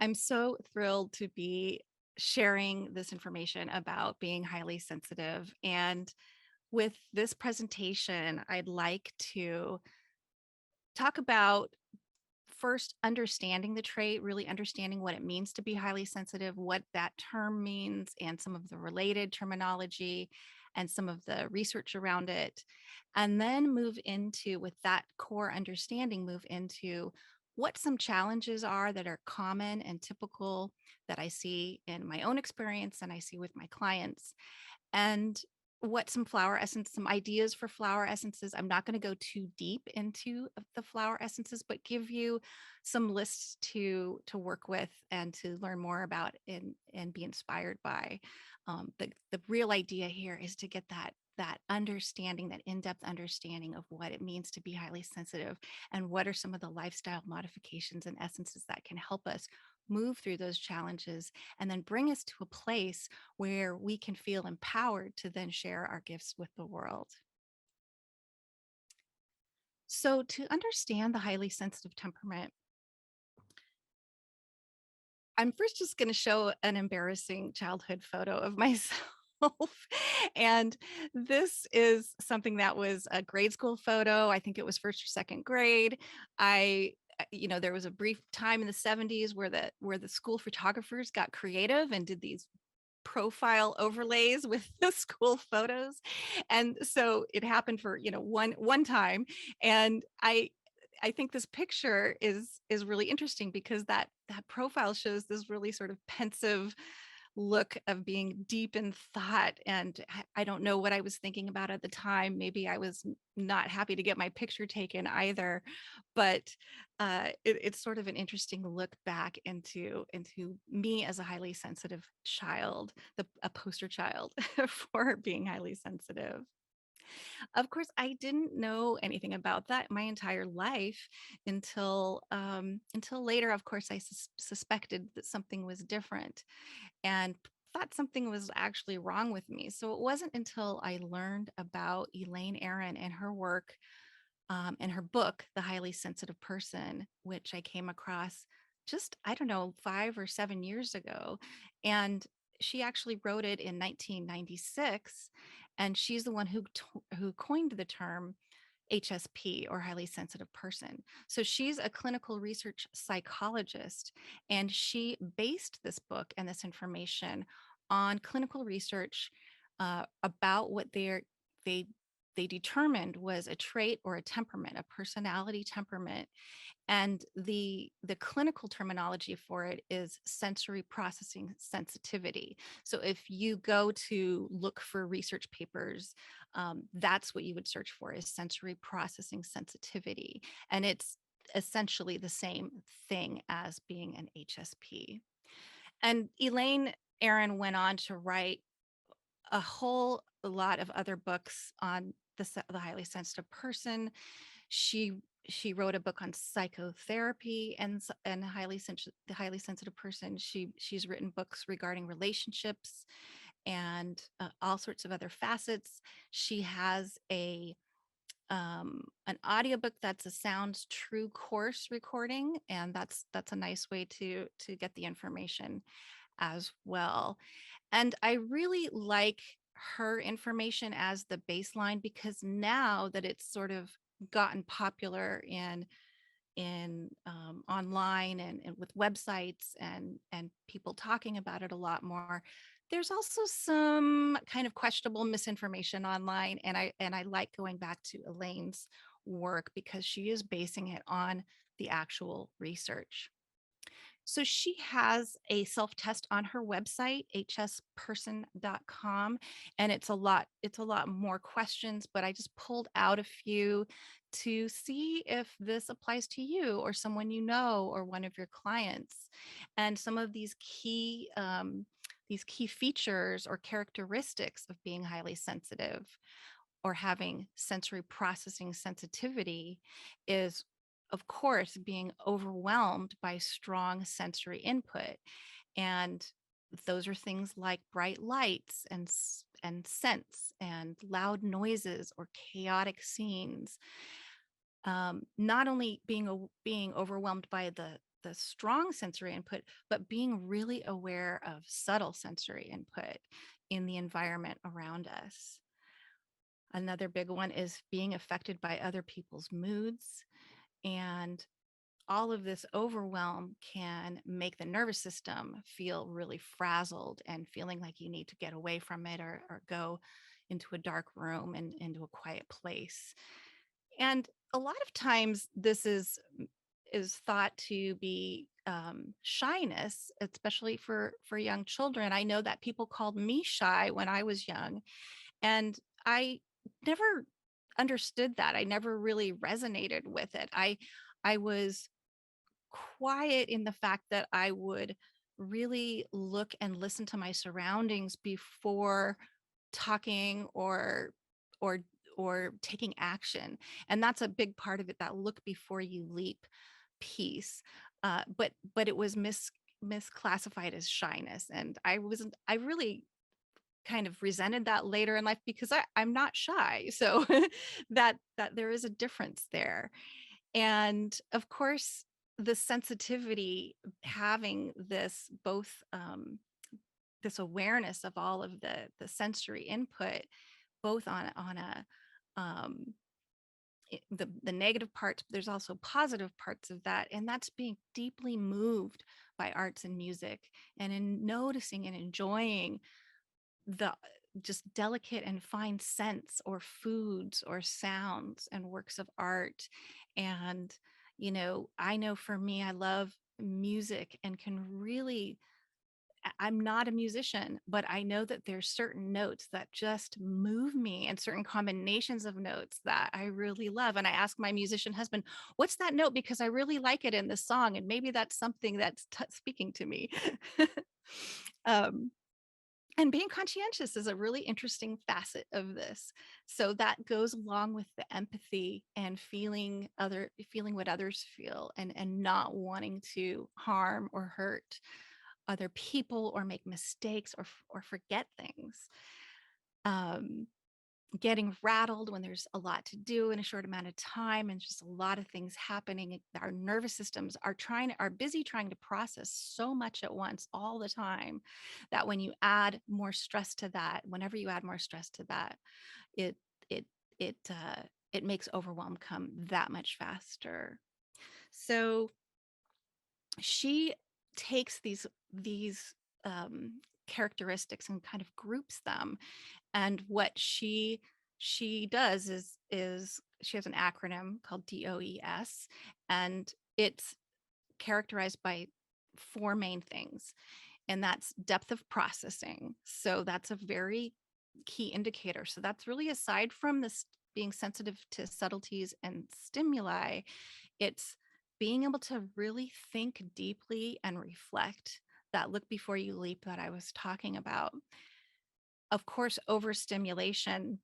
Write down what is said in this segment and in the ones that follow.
I'm so thrilled to be sharing this information about being highly sensitive. And with this presentation, I'd like to talk about first understanding the trait, really understanding what it means to be highly sensitive, what that term means, and some of the related terminology and some of the research around it. And then move into, with that core understanding, move into what some challenges are that are common and typical that I see in my own experience and I see with my clients, and what some flower essence, some ideas for flower essences. I'm not going to go too deep into the flower essences, but give you some lists to work with and to learn more about and be inspired by. The real idea here is to get that understanding, that in-depth understanding of what it means to be highly sensitive and what are some of the lifestyle modifications and essences that can help us move through those challenges and then bring us to a place where we can feel empowered to then share our gifts with the world. So, to understand the highly sensitive temperament, I'm first just going to show an embarrassing childhood photo of myself. And this is something that was a grade school photo. I think it was first or second grade. There was a brief time in the 70s where the school photographers got creative and did these profile overlays with the school photos. And so it happened for, one time. And I think this picture is really interesting because that profile shows this really sort of pensive look of being deep in thought. And I don't know what I was thinking about at the time. Maybe I was not happy to get my picture taken either, but it's sort of an interesting look back into me as a highly sensitive child, a poster child for being highly sensitive. Of course, I didn't know anything about that my entire life until later. Of course, I suspected that something was different and thought something was actually wrong with me. So it wasn't until I learned about Elaine Aron and her work and her book, The Highly Sensitive Person, which I came across just, I don't know, 5 or 7 years ago. And she actually wrote it in 1996. And she's the one who coined the term HSP, or highly sensitive person. So she's a clinical research psychologist, and she based this book and this information on clinical research about what they they determined was a trait or a temperament, a personality temperament. And the clinical terminology for it is sensory processing sensitivity. So if you go to look for research papers, that's what you would search for, is sensory processing sensitivity. And it's essentially the same thing as being an HSP. And Elaine Aron went on to write a whole lot of other books on the highly sensitive person. She she wrote a book on psychotherapy and the highly sensitive person. She's written books regarding relationships and all sorts of other facets. She has an audiobook that's a Sounds True course recording, and that's a nice way to get the information as well. And I really like her information as the baseline, because now that it's sort of gotten popular in online and with websites and people talking about it a lot more, there's also some kind of questionable misinformation online. And I like going back to Elaine's work because she is basing it on the actual research. So she has a self-test on her website, hsperson.com, and it's a lot more questions, but I just pulled out a few to see if this applies to you or someone you know or one of your clients. And some of these key features or characteristics of being highly sensitive or having sensory processing sensitivity is, of course, being overwhelmed by strong sensory input. And those are things like bright lights and scents and loud noises or chaotic scenes. Not only being overwhelmed by the strong sensory input, but being really aware of subtle sensory input in the environment around us. Another big one is being affected by other people's moods. And all of this overwhelm can make the nervous system feel really frazzled and feeling like you need to get away from it, or go into a dark room and into a quiet place. And a lot of times this is thought to be shyness, especially for young children. I know that people called me shy when I was young, and I never understood that. I never really resonated with it. I was quiet in the fact that I would really look and listen to my surroundings before talking or or taking action. And that's a big part of it, that look before you leap piece. But it was misclassified as shyness, and I really kind of resented that later in life, because I'm not shy. So that there is a difference there. And of course, the sensitivity, having this both this awareness of all of the sensory input, both on a um, the negative parts, but there's also positive parts of that, and that's being deeply moved by arts and music, and in noticing and enjoying the just delicate and fine scents or foods or sounds and works of art. And I know for me, I love music and can really, I'm not a musician, but I know that there's certain notes that just move me, and certain combinations of notes that I really love. And I ask my musician husband, what's that note? Because I really like it in the song. And maybe that's something that's speaking to me. um, and being conscientious is a really interesting facet of this. So that goes along with the empathy and feeling what others feel, and not wanting to harm or hurt other people or make mistakes or forget things. Um, Getting rattled when there's a lot to do in a short amount of time, and just a lot of things happening. Our nervous systems are busy trying to process so much at once all the time, that when you add more stress to that, whenever you add more stress to that, it it it it makes overwhelm come that much faster. So she takes these characteristics and kind of groups them. And what she does is she has an acronym called DOES, and it's characterized by four main things. And that's depth of processing. So that's a very key indicator. So that's really, aside from this being sensitive to subtleties and stimuli, it's being able to really think deeply and reflect, that look before you leap that I was talking about. Of course, overstimulation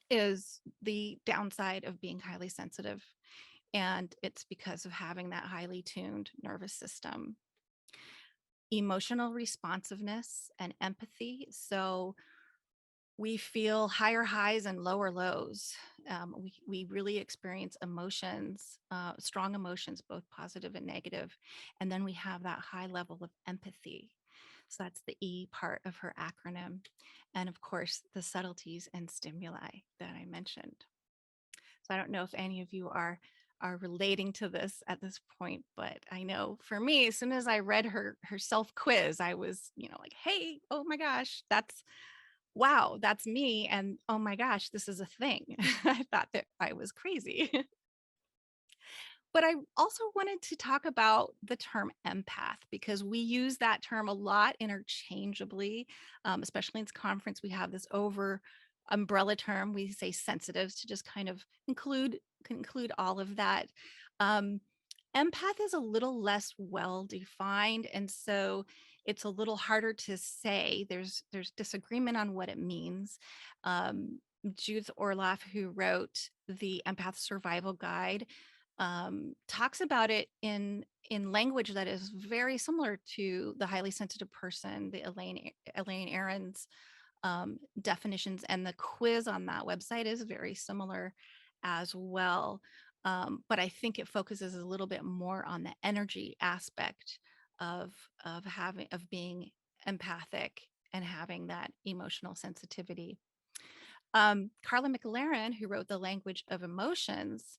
is the downside of being highly sensitive, and it's because of having that highly tuned nervous system. Emotional responsiveness and empathy. So we feel higher highs and lower lows. We really experience emotions, strong emotions, both positive and negative. And then we have that high level of empathy. So that's the E part of her acronym. And of course, the subtleties and stimuli that I mentioned. So I don't know if any of you are relating to this at this point, but I know for me, as soon as I read her self quiz, I was, like, hey, oh my gosh, wow, that's me. And oh my gosh, this is a thing. I thought that I was crazy. But I also wanted to talk about the term empath, because we use that term a lot interchangeably, especially in this conference. We have this over umbrella term. We say sensitives to just kind of include all of that. Um, Empath is a little less well defined, and so it's a little harder to say. There's disagreement on what it means. Judith Orloff, who wrote the Empath Survival Guide, talks about it in language that is very similar to the highly sensitive person, the Elaine Aron's definitions, and the quiz on that website is very similar as well. But I think it focuses a little bit more on the energy aspect of of being empathic and having that emotional sensitivity. Carla McLaren, who wrote The Language of Emotions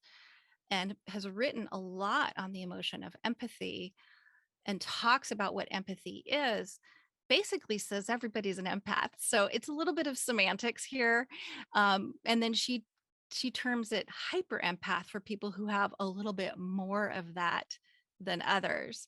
and has written a lot on the emotion of empathy and talks about what empathy is, basically says everybody's an empath. So it's a little bit of semantics here. And then she terms it hyper empath for people who have a little bit more of that than others.